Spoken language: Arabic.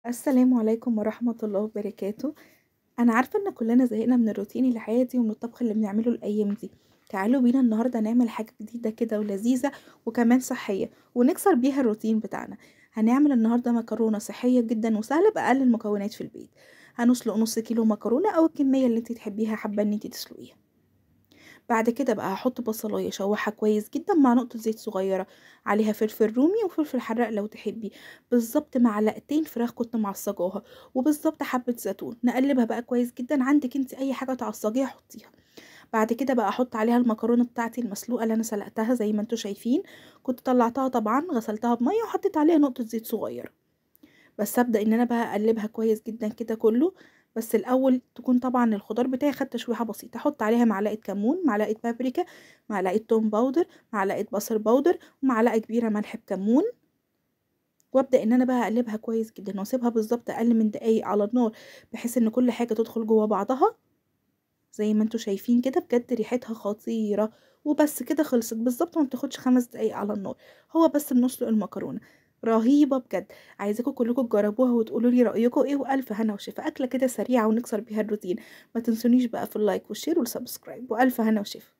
السلام عليكم ورحمة الله وبركاته. أنا عارفة إن كلنا زهقنا من الروتين الحياتي ومن الطبخ اللي بنعمله الأيام دي. تعالوا بينا النهاردة نعمل حاجة جديدة كده ولذيذة وكمان صحية ونكسر بيها الروتين بتاعنا. هنعمل النهاردة مكرونة صحية جدا وسهلة بأقل المكونات في البيت. هنسلق نص كيلو مكرونة أو الكمية اللي انت تحبيها حابة ان انت تسلقيها. بعد كده بقى هحط بصلايه اشوحها كويس جدا مع نقطه زيت صغيره، عليها فلفل رومي وفلفل حراق لو تحبي. بالظبط معلقتين فراخ كنت معصجاها، وبالظبط حبه زيتون. نقلبها بقى كويس جدا، عندك انت اي حاجه تعصجيها حطيها. بعد كده بقى احط عليها المكرونه بتاعتي المسلوقه اللي انا سلقتها زي ما انتوا شايفين. كنت طلعتها طبعا غسلتها بميه وحطيت عليها نقطه زيت صغيره. بس ابدا ان انا بقى اقلبها كويس جدا كده كله. بس الاول تكون طبعا الخضار بتاعي خد تشويحه بسيطه، احط عليها معلقه كمون، معلقه بابريكا، معلقه توم باودر، معلقه بصل باودر، ومعلقه كبيره ملح بكمون. وابدا ان انا بقى اقلبها كويس جدا واسيبها بالظبط اقل من دقايق على النار، بحيث ان كل حاجه تدخل جوه بعضها. زي ما انتوا شايفين كده بجد ريحتها خطيره. وبس كده خلصت بالظبط، ما بتاخدش 5 دقايق على النار. هو بس بنسلق المكرونه. رهيبه بجد. عايزاكم كلكم تجربوها وتقولوا لي رايكم ايه، والف هنا وشفا. اكله كده سريعه ونكسر بيها الروتين. ما تنسونيش بقى في اللايك والشير والسبسكرايب، والف هنا وشفا.